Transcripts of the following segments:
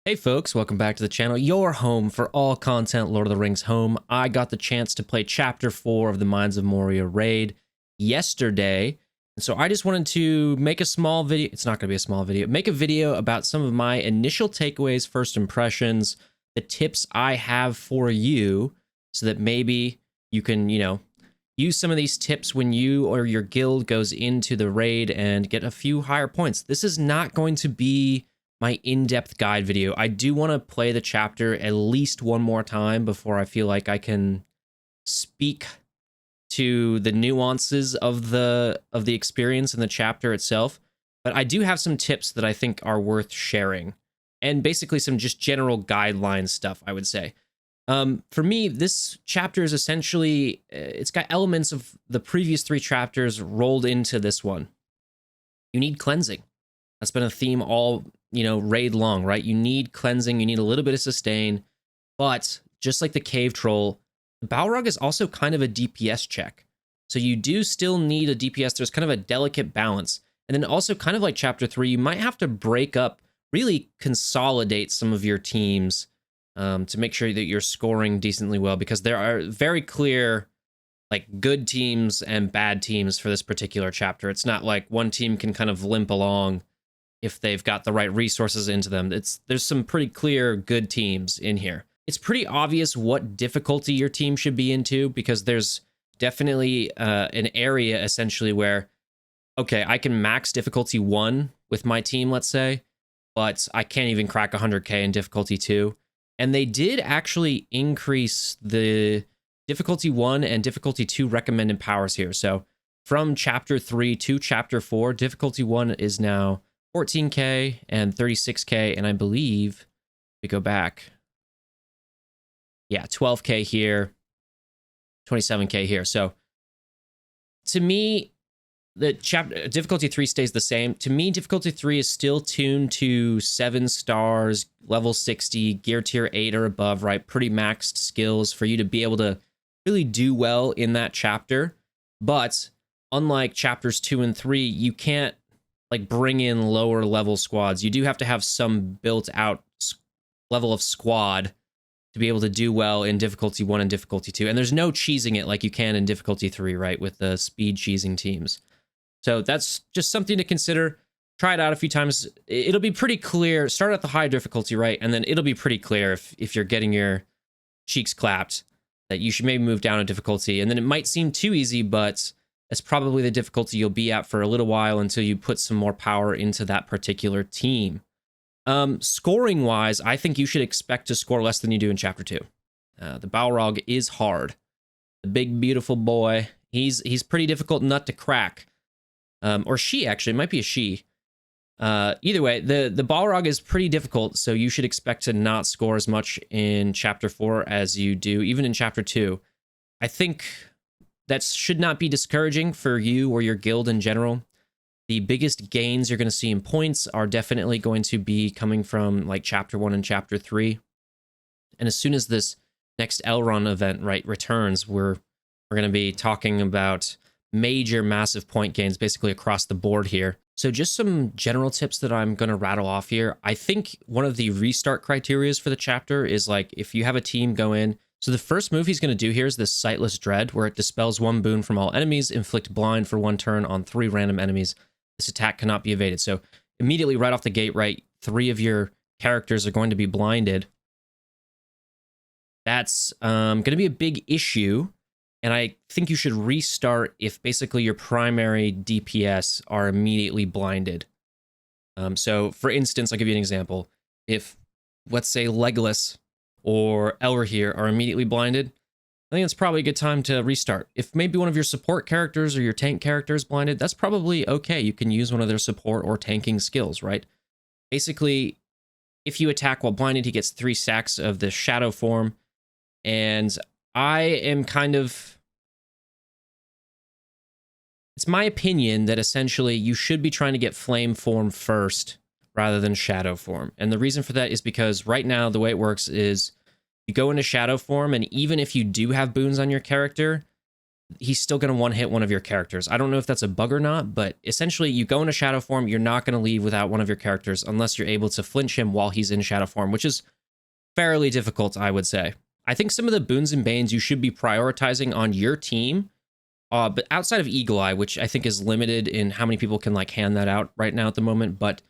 Hey folks, welcome back to the channel, your home for all content Lord of the Rings home. I got the chance to play Chapter 4 of the Mines of Moria raid yesterday, and so I just wanted to make a small video, it's not going to be a small video, make a video about some of my initial takeaways, first impressions, the tips I have for you, so that maybe you can, use some of these tips when you or your guild goes into the raid and get a few higher points. This is not going to be my in-depth guide video. I do want to play the chapter at least one more time before I feel like I can speak to the nuances of the experience in the chapter itself. But I do have some tips that I think are worth sharing, and basically some just general guideline stuff, I would say. For me, this chapter is essentially, it's got elements of the previous three chapters rolled into this one. You need cleansing. That's been a theme all, raid long, right? You need cleansing, you need a little bit of sustain, but just like the cave troll, the Balrog is also kind of a DPS check. So you do still need a DPS. There's kind of a delicate balance. And then also kind of like chapter 3, you might have to break up, really consolidate some of your teams to make sure that you're scoring decently well, because there are very clear like good teams and bad teams for this particular chapter. It's not like one team can kind of limp along if they've got the right resources into them. There's some pretty clear good teams in here. It's pretty obvious what difficulty your team should be into, because there's definitely an area essentially where, okay, I can max difficulty 1 with my team, let's say, but I can't even crack 100k in difficulty 2. And they did actually increase the difficulty 1 and difficulty 2 recommended powers here. So from chapter 3 to chapter 4, difficulty 1 is now 14k and 36k, and I believe we go back, yeah, 12k here, 27k here. So to me, the chapter difficulty 3 stays the same. To me, difficulty 3 is still tuned to 7 stars, level 60, gear tier 8 or above, right? Pretty maxed skills for you to be able to really do well in that chapter. But unlike chapters 2 and 3, you can't like bring in lower level squads. You do have to have some built out level of squad to be able to do well in difficulty 1 and difficulty 2. And there's no cheesing it like you can in difficulty 3, right? With the speed cheesing teams. So that's just something to consider. Try it out a few times. It'll be pretty clear. Start at the high difficulty, right? And then it'll be pretty clear if you're getting your cheeks clapped that you should maybe move down a difficulty. And then it might seem too easy, but it's probably the difficulty you'll be at for a little while until you put some more power into that particular team. Scoring wise, I think you should expect to score less than you do in chapter 2. The Balrog is hard. The big beautiful boy, he's pretty difficult nut to crack. Or she, actually, it might be a she. Either way, the Balrog is pretty difficult, so you should expect to not score as much in chapter 4 as you do even in chapter 2. I think that should not be discouraging for you or your guild in general. The biggest gains you're going to see in points are definitely going to be coming from like chapter 1 and chapter 3. And as soon as this next Elrond event, right, returns, we're going to be talking about major, massive point gains basically across the board here. So just some general tips that I'm going to rattle off here. I think one of the restart criterias for the chapter is like if you have a team go in. So the first move he's going to do here is this Sightless Dread, where it dispels 1 boon from all enemies, inflict blind for 1 turn on 3 random enemies. This attack cannot be evaded. So immediately right off the gate, right, 3 of your characters are going to be blinded. That's going to be a big issue. And I think you should restart if basically your primary DPS are immediately blinded. So for instance, I'll give you an example. If, let's say, Legolas or Elrohir are immediately blinded, I think it's probably a good time to restart. If maybe one of your support characters or your tank character is blinded, that's probably okay. You can use one of their support or tanking skills, right? Basically, if you attack while blinded, he gets 3 stacks of the shadow form. And I am kind of... It's my opinion that essentially you should be trying to get flame form first rather than shadow form. And the reason for that is because right now the way it works is you go into shadow form, and even if you do have boons on your character, he's still going to one-hit one of your characters. I don't know if that's a bug or not, but essentially you go into shadow form, you're not going to leave without one of your characters unless you're able to flinch him while he's in shadow form, which is fairly difficult, I would say. I think some of the boons and banes you should be prioritizing on your team, but outside of Eagle Eye, which I think is limited in how many people can like hand that out right now at the moment, but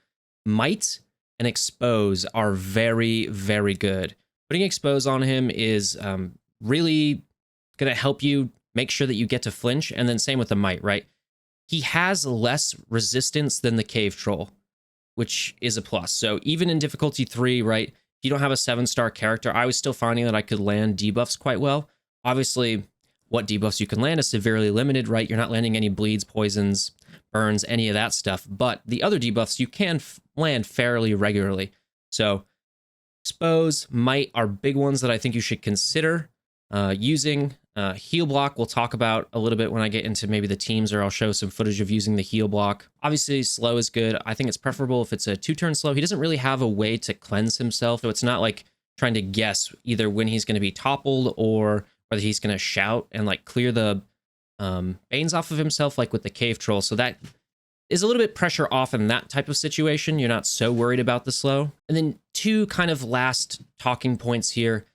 Might and Expose are very, very good. Putting Expose on him is really going to help you make sure that you get to flinch, and then same with the Might, right? He has less resistance than the Cave Troll, which is a plus. So even in difficulty 3, right, if you don't have a 7-star character, I was still finding that I could land debuffs quite well. Obviously, what debuffs you can land is severely limited, right? You're not landing any bleeds, poisons, burns, any of that stuff. But the other debuffs you can land fairly regularly. So Expose, Might are big ones that I think you should consider using. Heal block we'll talk about a little bit when I get into maybe the teams, or I'll show some footage of using the heal block. Obviously, slow is good. I think it's preferable if it's a 2-turn slow. He doesn't really have a way to cleanse himself, so it's not like trying to guess either when he's going to be toppled or whether he's going to shout and like clear the banes off of himself like with the Cave Troll. So that is a little bit pressure off in that type of situation. You're not so worried about the slow. And then 2 kind of last talking points here.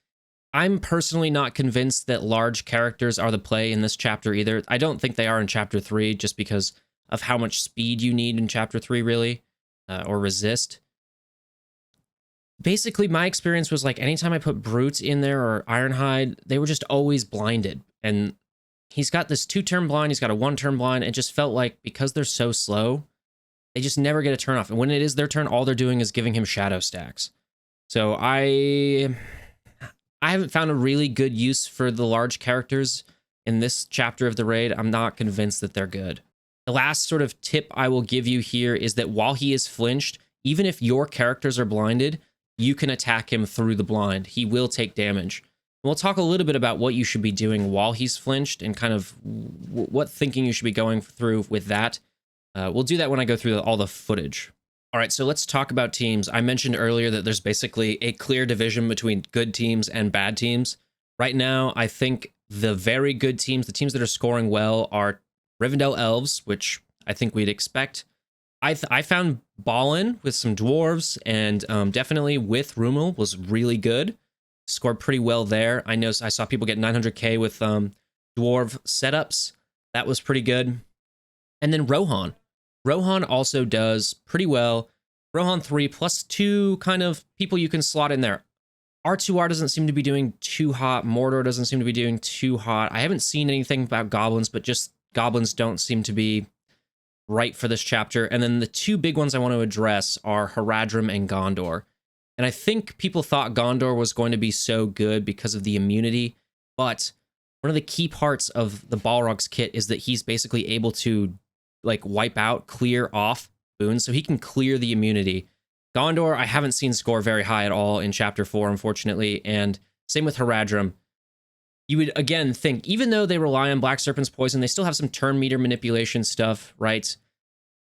I'm personally not convinced that large characters are the play in this chapter either. I don't think they are in chapter 3 just because of how much speed you need in chapter 3 really, or resist. Basically, my experience was like anytime I put Brute in there or Ironhide, they were just always blinded. And he's got this 2-turn blind, he's got a 1-turn blind. It just felt like because they're so slow, they just never get a turn off. And when it is their turn, all they're doing is giving him shadow stacks. So I haven't found a really good use for the large characters in this chapter of the raid. I'm not convinced that they're good. The last sort of tip I will give you here is that while he is flinched, even if your characters are blinded, you can attack him through the blind. He will take damage. We'll talk a little bit about what you should be doing while he's flinched and kind of what thinking you should be going through with that. We'll do that when I go through all the footage. All right, so let's talk about teams. I mentioned earlier that there's basically a clear division between good teams and bad teams. Right now, I think the very good teams, the teams that are scoring well, are Rivendell Elves, which I think we'd expect. I found Ballin with some dwarves, and definitely with Rumel was really good. Scored pretty well there. I saw people get 900k with dwarf setups. That was pretty good. And then Rohan. Rohan also does pretty well. Rohan 3 plus 2 kind of people you can slot in there. R2R doesn't seem to be doing too hot. Mordor doesn't seem to be doing too hot. I haven't seen anything about goblins, but just goblins don't seem to be right for this chapter. And then the 2 big ones I want to address are Haradrim and Gondor. And I think people thought Gondor was going to be so good because of the immunity, but one of the key parts of the Balrog's kit is that he's basically able to like wipe out, clear off boons, so he can clear the immunity. Gondor, I haven't seen score very high at all in chapter 4, unfortunately, and same with Haradrim. You would again think, even though they rely on Black Serpent's poison, they still have some turn meter manipulation stuff, right?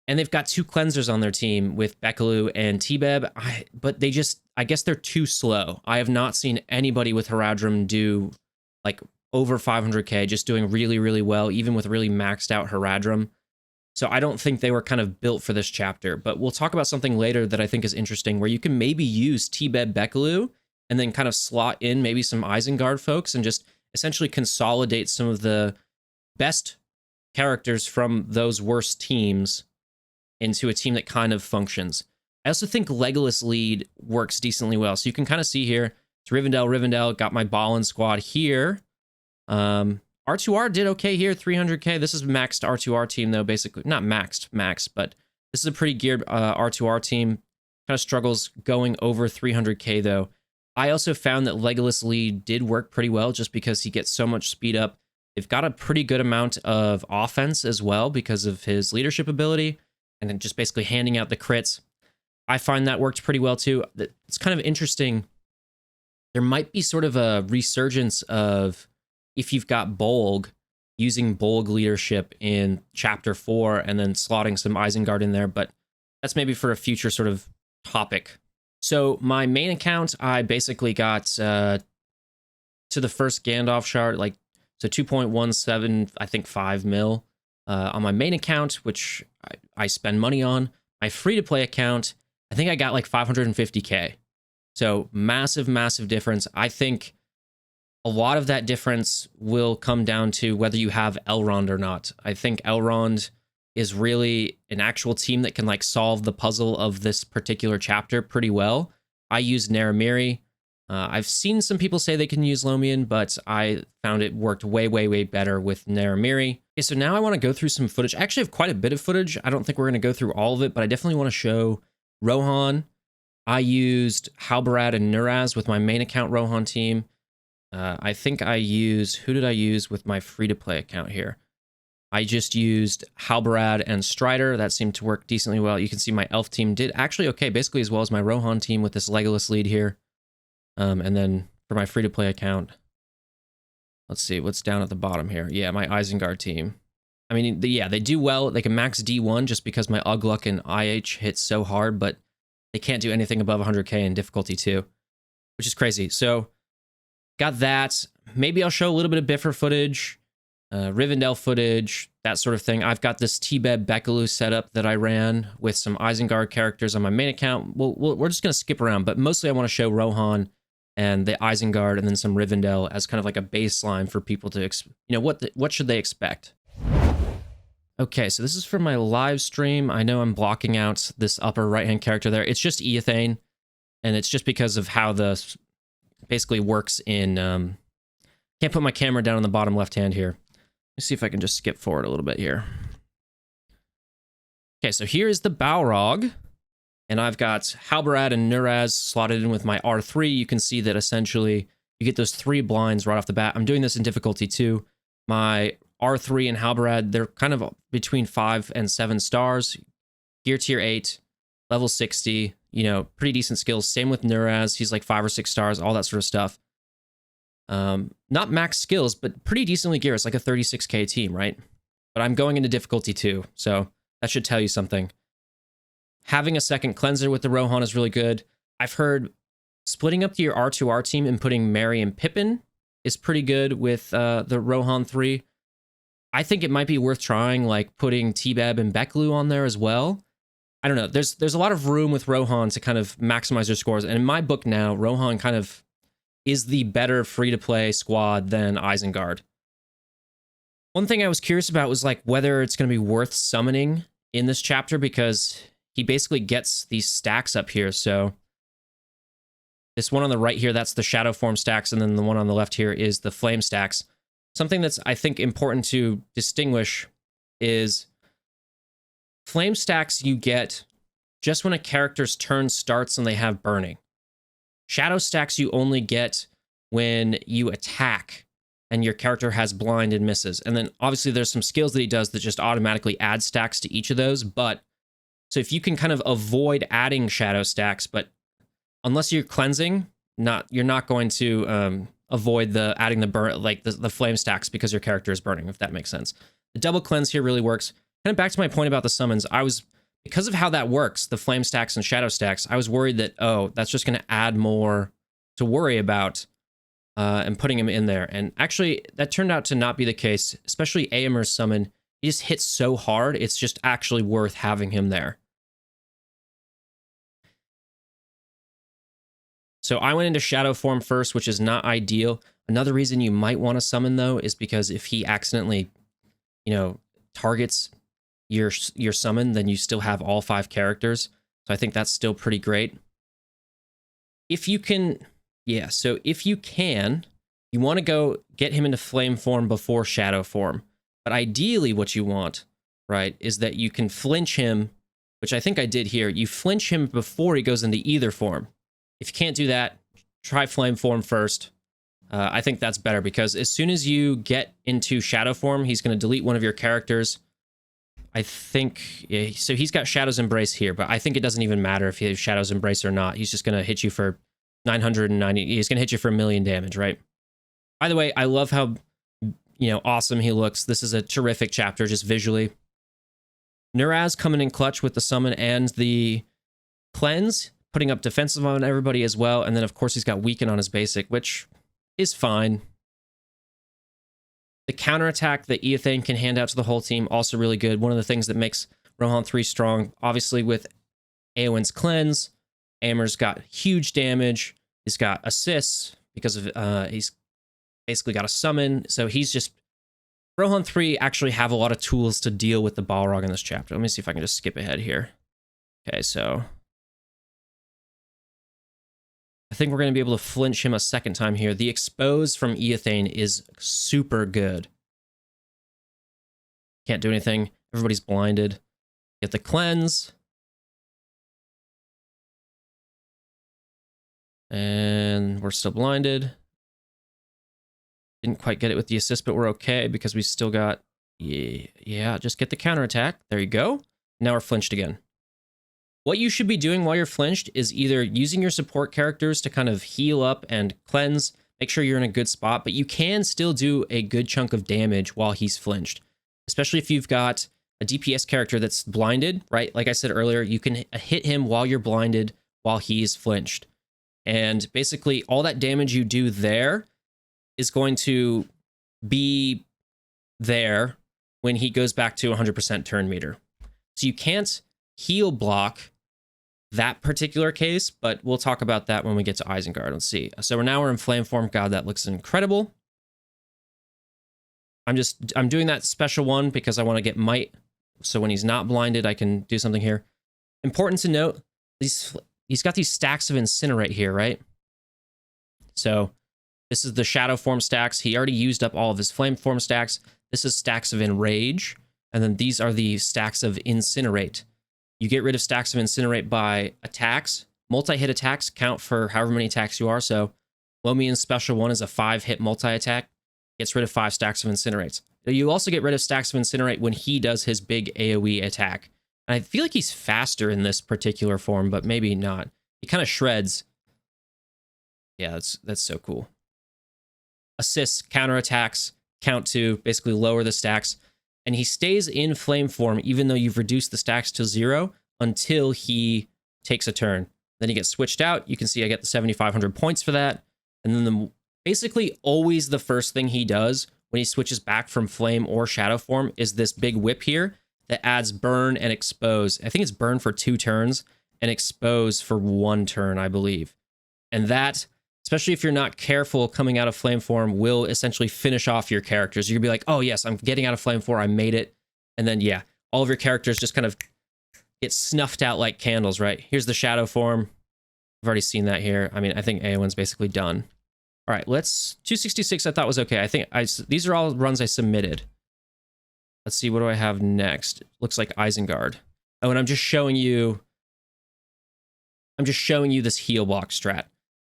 And they've got 2 cleansers on their team with Bekaloo and T-Beb, but they just, I guess they're too slow. I have not seen anybody with Haradrim do like over 500k, just doing really, really well, even with really maxed out Haradrim. So I don't think they were kind of built for this chapter, but we'll talk about something later that I think is interesting, where you can maybe use T-Beb Bekaloo and then kind of slot in maybe some Isengard folks and just essentially consolidate some of the best characters from those worst teams into a team that kind of functions. I also think Legolas lead works decently well. So you can kind of see here, it's Rivendell, got my Ballin squad here. R2R did okay here, 300k. This is maxed R2R team though, basically. Not maxed, but this is a pretty geared R2R team. Kind of struggles going over 300k though. I also found that Legolas lead did work pretty well just because he gets so much speed up. They've got a pretty good amount of offense as well because of his leadership ability and then just basically handing out the crits. I find that worked pretty well too. It's kind of interesting. There might be sort of a resurgence of, if you've got Bolg, using Bolg leadership in chapter 4 and then slotting some Isengard in there, but that's maybe for a future sort of topic. So my main account, I basically got to the first Gandalf shard, like So 2.17, I think 5 mil on my main account, which I spend money on. My free-to-play account, I think I got like 550K. So massive, massive difference. I think a lot of that difference will come down to whether you have Elrond or not. I think Elrond is really an actual team that can like solve the puzzle of this particular chapter pretty well. I used Naramiri. I've seen some people say they can use Lomian, but I found it worked way, way, way better with Naramiri. Okay, so now I want to go through some footage. I actually have quite a bit of footage. I don't think we're going to go through all of it, but I definitely want to show Rohan. I used Halbarad and Nuraz with my main account Rohan team. I think I used, who did I use with my free-to-play account here? I just used Halbarad and Strider. That seemed to work decently well. You can see my elf team did actually okay, basically as well as my Rohan team with this Legolas lead here. And then for my free-to-play account, let's see, what's down at the bottom here? Yeah, my Isengard team. I mean, yeah, they do well. They can max D1 just because my Ugluk and IH hit so hard, but they can't do anything above 100K in difficulty 2, which is crazy. So, got that. Maybe I'll show a little bit of Biffer footage, Rivendell footage, that sort of thing. I've got this T-Beb Bekaloo setup that I ran with some Isengard characters on my main account. We're just going to skip around, but mostly I want to show Rohan and the Isengard and then some Rivendell as kind of like a baseline for people to, what should they expect? Okay, so this is for my live stream. I know I'm blocking out this upper right-hand character there. It's just Eothane, and it's just because of how the basically works in... can't put my camera down on the bottom left-hand here. Let's see if I can just skip forward a little bit here. Okay, so here is the Balrog, and I've got Halbarad and Nuraz slotted in with my R3. You can see that essentially you get those 3 blinds right off the bat. I'm doing this in difficulty 2. My R3 and Halbarad, they're kind of between 5 and 7 stars. Gear tier 8, level 60, pretty decent skills. Same with Nuraz, he's like 5 or 6 stars, all that sort of stuff. Not max skills, but pretty decently geared. It's like a 36K team, right? But I'm going into difficulty 2, so that should tell you something. Having a second cleanser with the Rohan is really good. I've heard splitting up to your R2R team and putting Merry and Pippin is pretty good with the Rohan 3. I think it might be worth trying, like putting T-Beb and Bekaloo on there as well. I don't know. There's a lot of room with Rohan to kind of maximize your scores. And in my book now, Rohan kind of is the better free-to-play squad than Isengard. One thing I was curious about was like whether it's going to be worth summoning in this chapter, because he basically gets these stacks up here. So this one on the right here, that's the shadow form stacks, and then the one on the left here is the flame stacks. Something that's, I think, important to distinguish is flame stacks you get just when a character's turn starts and they have burning. Shadow stacks you only get when you attack and your character has blind and misses. And then obviously there's some skills that he does that just automatically add stacks to each of those. But so if you can kind of avoid adding shadow stacks, but unless you're cleansing, you're not going to avoid adding the burn, like the flame stacks, because your character is burning, if that makes sense. The double cleanse here really works. Kind of back to my point about the summons, because of how that works, the flame stacks and shadow stacks, I was worried that, that's just going to add more to worry about and putting him in there. And actually, that turned out to not be the case, especially Eomer's summon. He just hits so hard, it's just actually worth having him there. So I went into shadow form first, which is not ideal. Another reason you might want to summon, though, is because if he accidentally, targets your summon, then you still have all 5 characters. So I think that's still pretty great. If you can, if you can, you want to go get him into flame form before shadow form. But ideally what you want, right, is that you can flinch him, which I think I did here. You flinch him before he goes into either form. If you can't do that, try flame form first. I think that's better, because as soon as you get into shadow form, he's going to delete one of your characters. I think, so he's got Shadow's Embrace here, but I think it doesn't even matter if he has Shadow's Embrace or not. He's just going to hit you for 990, he's going to hit you for 1 million damage, right? By the way, I love how, awesome he looks. This is a terrific chapter, just visually. Nuraz coming in clutch with the summon and the cleanse, putting up defensive on everybody as well, and then of course he's got weaken on his basic, which is fine. The counterattack that Ethane can hand out to the whole team, also really good. One of the things that makes Rohan 3 strong, obviously with Eowyn's cleanse, Aemr's got huge damage. He's got assists because of he's basically got a summon. So he's just Rohan 3 actually have a lot of tools to deal with the Balrog in this chapter. Let me see if I can just skip ahead here. Okay, so I think we're going to be able to flinch him a second time here. The expose from Ethane is super good. Can't do anything. Everybody's blinded. Get the cleanse. And we're still blinded. Didn't quite get it with the assist, but we're okay because we still got... Yeah, just get the counterattack. There you go. Now we're flinched again. What you should be doing while you're flinched is either using your support characters to kind of heal up and cleanse, make sure you're in a good spot, but you can still do a good chunk of damage while he's flinched, especially if you've got a DPS character that's blinded, right? Like I said earlier, you can hit him while you're blinded while he's flinched. And basically all that damage you do there is going to be there when he goes back to 100% turn meter. So you can't heal block that particular case, but we'll talk about that when we get to Isengard. Let's see. So we're in flame form. God, that looks incredible. I'm doing that special one because I want to get might. So when he's not blinded, I can do something here. Important to note, he's got these stacks of Incinerate here, right? So this is the shadow form stacks. He already used up all of his flame form stacks. This is stacks of Enrage. And then these are the stacks of Incinerate. You get rid of stacks of Incinerate by attacks. Multi-hit attacks count for however many attacks you are. So Lomian's special one is a 5-hit multi-attack. Gets rid of 5 stacks of Incinerates. You also get rid of stacks of Incinerate when he does his big AoE attack. And I feel like he's faster in this particular form, but maybe not. He kind of shreds. Yeah, that's so cool. Assists, counterattacks, count to basically lower the stacks. And he stays in flame form even though you've reduced the stacks to 0 until he takes a turn. Then he gets switched out. You can see I get the 7,500 points for that. And then basically always the first thing he does when he switches back from flame or shadow form is this big whip here that adds burn and expose. I think it's burn for 2 turns and expose for 1 turn, I believe. And that, especially if you're not careful coming out of flame form, will essentially finish off your characters. You'll be like, oh yes, I'm getting out of flame form, I made it. And then yeah, all of your characters just kind of get snuffed out like candles, right? Here's the shadow form. I've already seen that here. I mean, I think Eowyn's basically done. All right, let's 266 I thought was okay. I think these are all runs I submitted. Let's see, what do I have next? Looks like Isengard. Oh, and I'm just showing you this heal block strat.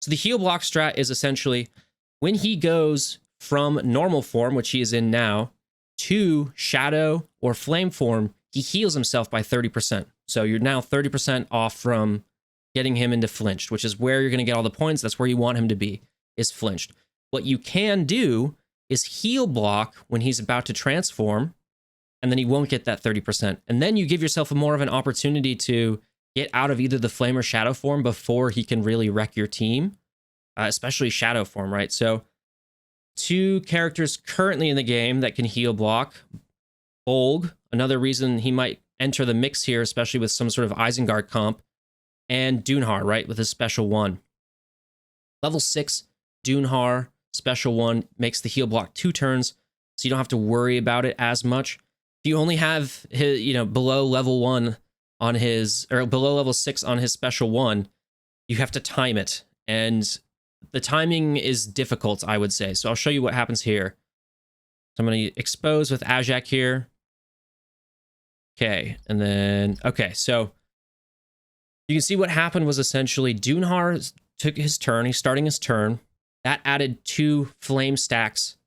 So the heal block strat is essentially when he goes from normal form, which he is in now, to shadow or flame form, he heals himself by 30%. So you're now 30% off from getting him into flinched, which is where you're going to get all the points. That's where you want him to be, is flinched. What you can do is heal block when he's about to transform, and then he won't get that 30%. And then you give yourself more of an opportunity to get out of either the flame or shadow form before he can really wreck your team, especially shadow form, right? So 2 characters currently in the game that can heal block. Bolg, another reason he might enter the mix here, especially with some sort of Isengard comp, and Dunhar, right, with his special 1. Level 6, Dunhar, special 1, makes the heal block 2 turns, so you don't have to worry about it as much. If you only have his, below level 1 on his, or below level 6 on his special 1, you have to time it. And the timing is difficult, I would say. So I'll show you what happens here. So I'm going to expose with Ajak here. Okay, and then, okay, so you can see what happened was essentially Dunhar took his turn. He's starting his turn. That added 2 flame stacks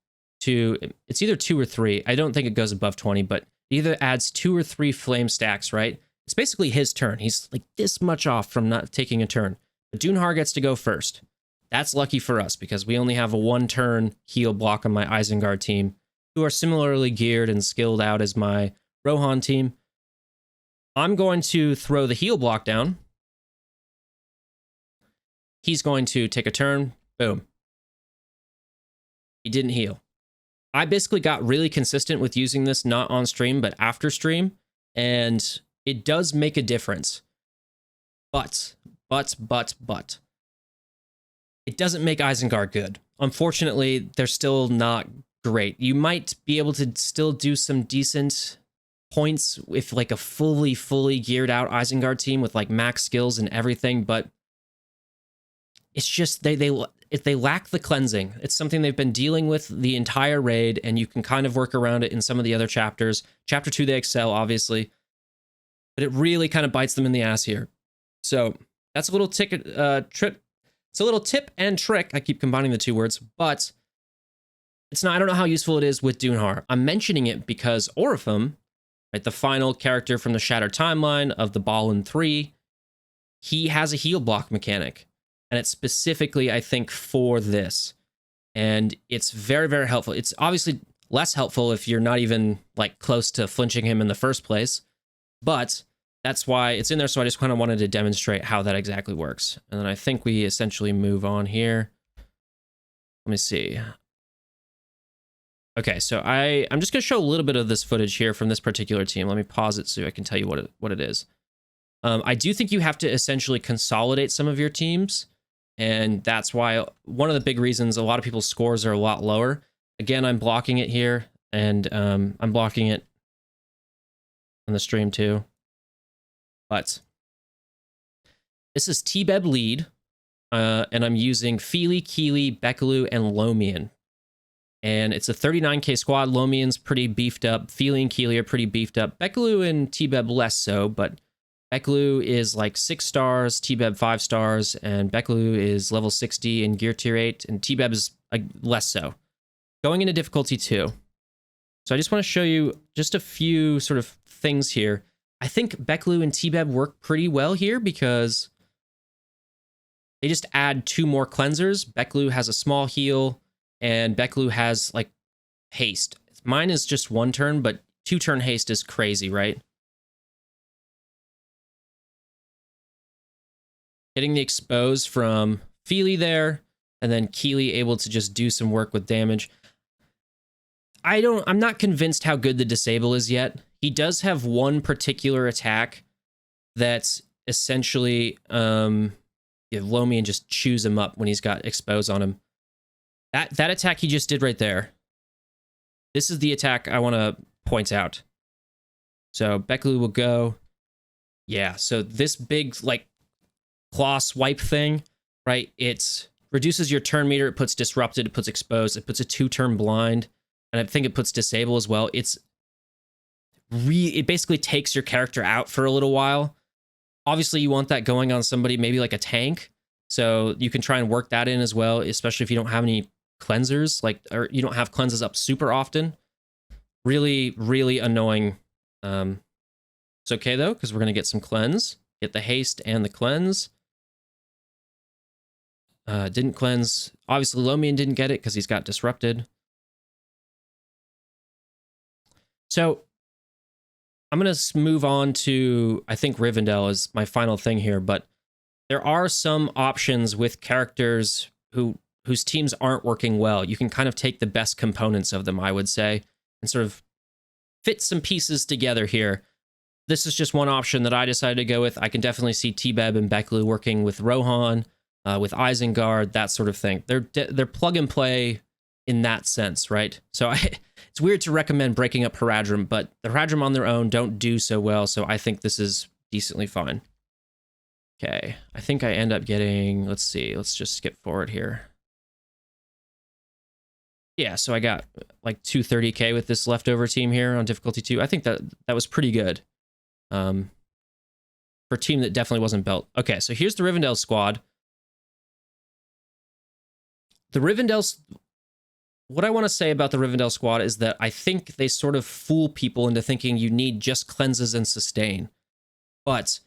to, it's either 2 or 3. I don't think it goes above 20, but it either adds 2 or 3 flame stacks, right? It's basically his turn. He's like this much off from not taking a turn. But Dunhar gets to go first. That's lucky for us because we only have a 1-turn heal block on my Isengard team, who are similarly geared and skilled out as my Rohan team. I'm going to throw the heal block down. He's going to take a turn. Boom. He didn't heal. I basically got really consistent with using this not on stream, but after stream, and it does make a difference. But, it doesn't make Isengard good. Unfortunately, they're still not great. You might be able to still do some decent points if like a fully geared out Isengard team with like max skills and everything, but it's just they lack the cleansing. It's something they've been dealing with the entire raid, and you can kind of work around it in some of the other chapters. Chapter 2 they excel, obviously, but it really kind of bites them in the ass here. So that's a little trip. It's a little tip and trick. I keep combining the two words, but it's not. I don't know how useful it is with Dunhar. I'm mentioning it because Orifum, right, the final character from the Shattered Timeline of the Ballin 3, he has a heal block mechanic. And it's specifically, I think, for this. And it's very helpful. It's obviously less helpful if you're not even like close to flinching him in the first place. But that's why it's in there. So I just kind of wanted to demonstrate how that exactly works. And then I think we essentially move on here. Let me see. Okay, so I'm just going to show a little bit of this footage here from this particular team. Let me pause it so I can tell you what it is. I do think you have to essentially consolidate some of your teams. And that's why one of the big reasons a lot of people's scores are a lot lower. Again, I'm blocking it here, and I'm blocking it on the stream too. But this is T-Beb lead, and I'm using Feely, Keely, Bekaloo, and Lomian. And it's a 39k squad. Lomian's pretty beefed up. Feely and Keely are pretty beefed up. Bekaloo and T-Beb less so, but Bekaloo is like 6 stars, T-Beb 5 stars, and Bekaloo is level 60 in gear tier 8, and T-Beb is less so. Going into difficulty 2. So I just want to show you just a few sort of things here. I think Bekaloo and T-Beb work pretty well here because they just add 2 more cleansers. Bekaloo has a small heal, and Bekaloo has like haste. Mine is just 1 turn, but 2-turn haste is crazy, right? Getting the expose from Feely there, and then Keely able to just do some work with damage. I'm not convinced how good the disable is yet. He does have one particular attack that's essentially Lomian just chews him up when he's got expose on him. That attack he just did right there. This is the attack I want to point out. So Bekaloo will go. Yeah, so this big like claw swipe thing, right? It reduces your turn meter, it puts disrupted, it puts exposed, it puts a 2-turn blind, and I think it puts disable as well. It basically takes your character out for a little while. Obviously, you want that going on somebody maybe like a tank, so you can try and work that in as well, especially if you don't have any cleansers, or you don't have cleanses up super often. Really annoying. It's okay though, because we're gonna get some cleanse. Get the haste and the cleanse. Didn't cleanse. Obviously, Lomian didn't get it because he's got disrupted. So I'm going to move on to, I think Rivendell is my final thing here, but there are some options with characters whose teams aren't working well. You can kind of take the best components of them, I would say, and sort of fit some pieces together here. This is just one option that I decided to go with. I can definitely see T-Beb and Bekaloo working with Rohan, with Isengard, that sort of thing. They're plug and play in that sense, right? So it's weird to recommend breaking up Haradrim, but the Haradrim on their own don't do so well, so I think this is decently fine. Okay, I think I end up getting, let's see, let's just skip forward here. Yeah, so I got like 230k with this leftover team here on difficulty 2. I think that was pretty good. For a team that definitely wasn't built. Okay, so here's the Rivendell squad. What I want to say about the Rivendell squad is that I think they sort of fool people into thinking you need just cleanses and sustain. But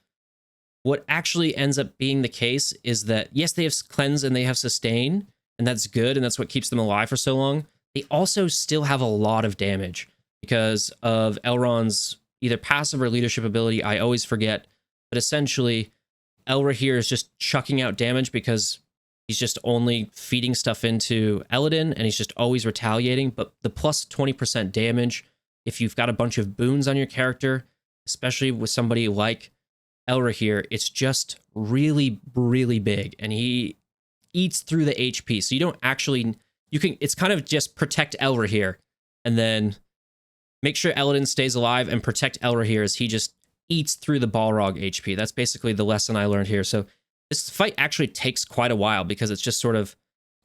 what actually ends up being the case is that, yes, they have cleanse and they have sustain, and that's good, and that's what keeps them alive for so long. They also still have a lot of damage because of Elrond's either passive or leadership ability. I always forget. But essentially, Elra here is just chucking out damage because He's just only feeding stuff into Eladin, and he's just always retaliating. But the plus 20% damage, if you've got a bunch of boons on your character, especially with somebody like Elra here, it's just really, really big. And he eats through the HP. So you don't actually, it's kind of just protect Elra here. And then make sure Eladin stays alive and protect Elra here as he just eats through the Balrog HP. That's basically the lesson I learned here. So this fight actually takes quite a while because it's just sort of,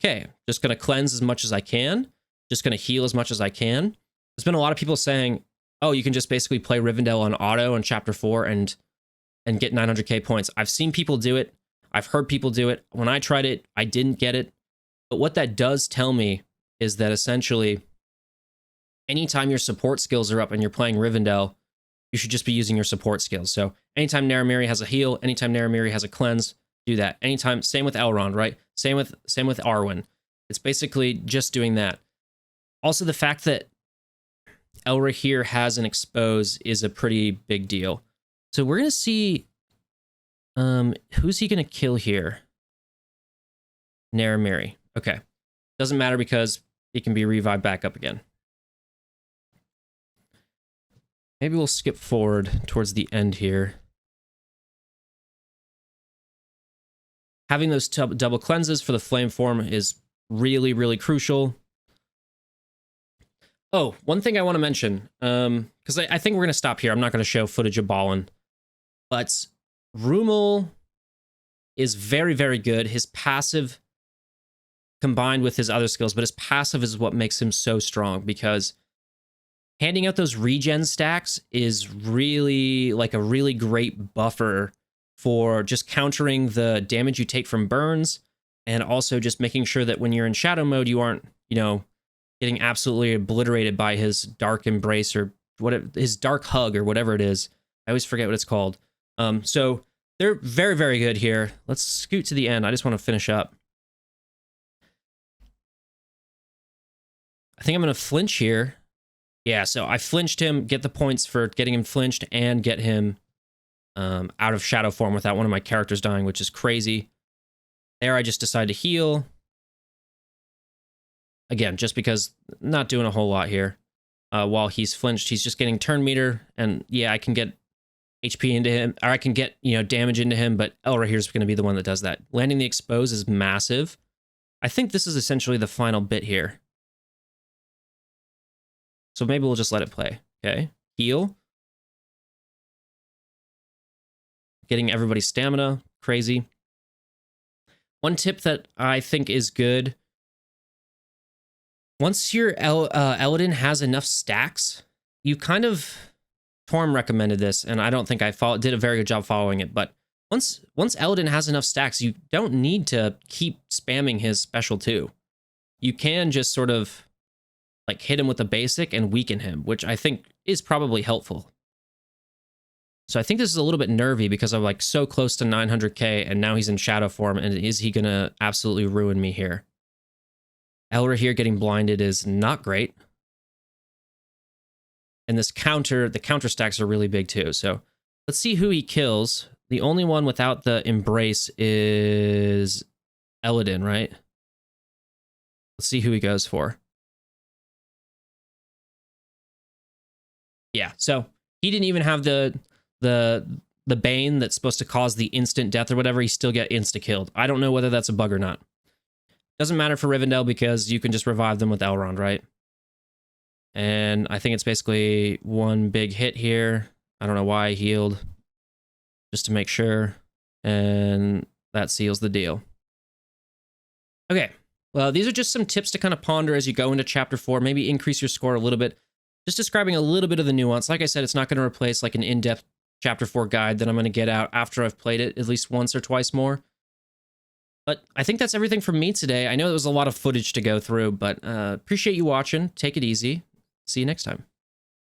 okay, just going to cleanse as much as I can, just going to heal as much as I can. There's been a lot of people saying, oh, you can just basically play Rivendell on auto in Chapter 4 and get 900k points. I've seen people do it. I've heard people do it. When I tried it, I didn't get it. But what that does tell me is that essentially, anytime your support skills are up and you're playing Rivendell, you should just be using your support skills. So anytime Naramiri has a heal, anytime Naramiri has a cleanse, do that. Anytime, same with Elrond, right? Same with Arwen. It's basically just doing that. Also, the fact that Elra here has an expose is a pretty big deal. So we're going to see, who's he going to kill here? Naramiri. Okay. Doesn't matter because he can be revived back up again. Maybe we'll skip forward towards the end here. Having those double cleanses for the flame form is really, really crucial. Oh, one thing I want to mention, because I think we're going to stop here. I'm not going to show footage of Balin. But Rumel is very, very good. His passive combined with his other skills, but his passive is what makes him so strong, because handing out those regen stacks is really like a really great buffer for just countering the damage you take from burns, and also just making sure that when you're in shadow mode, you aren't, getting absolutely obliterated by his dark embrace or his dark hug or whatever it is. I always forget what it's called. So they're very, very good here. Let's scoot to the end. I just want to finish up. I think I'm going to flinch here. Yeah, so I flinched him, get the points for getting him flinched, and get him out of shadow form without one of my characters dying, which is crazy. There, I just decided to heal. Again, just because not doing a whole lot here. While he's flinched, he's just getting turn meter, and yeah, I can get HP into him, or I can get, damage into him, but Elra here's going to be the one that does that. Landing the expose is massive. I think this is essentially the final bit here. So maybe we'll just let it play. Okay, heal. Getting everybody's stamina, crazy. One tip that I think is good, once your Eladin has enough stacks, you kind of, Torm recommended this, and I don't think I did a very good job following it, but once Eladin has enough stacks, you don't need to keep spamming his special 2. You can just sort of like hit him with a basic and weaken him, which I think is probably helpful. So I think this is a little bit nervy because I'm like so close to 900k and now he's in shadow form, and is he gonna absolutely ruin me here? Elra here getting blinded is not great. And this the counter stacks are really big too. So let's see who he kills. The only one without the embrace is Eladin, right? Let's see who he goes for. Yeah, so he didn't even have the Bane that's supposed to cause the instant death or whatever. He still get insta-killed. I don't know whether that's a bug or not. Doesn't matter for Rivendell because you can just revive them with Elrond, right? And I think it's basically one big hit here. I don't know why I healed. Just to make sure. And that seals the deal. Okay. Well, these are just some tips to kind of ponder as you go into Chapter 4. Maybe increase your score a little bit. Just describing a little bit of the nuance. Like I said, it's not going to replace like an in-depth Chapter 4 guide that I'm going to get out after I've played it at least once or twice more. But I think that's everything from me today. I know there was a lot of footage to go through, but appreciate you watching. Take it easy. See you next time.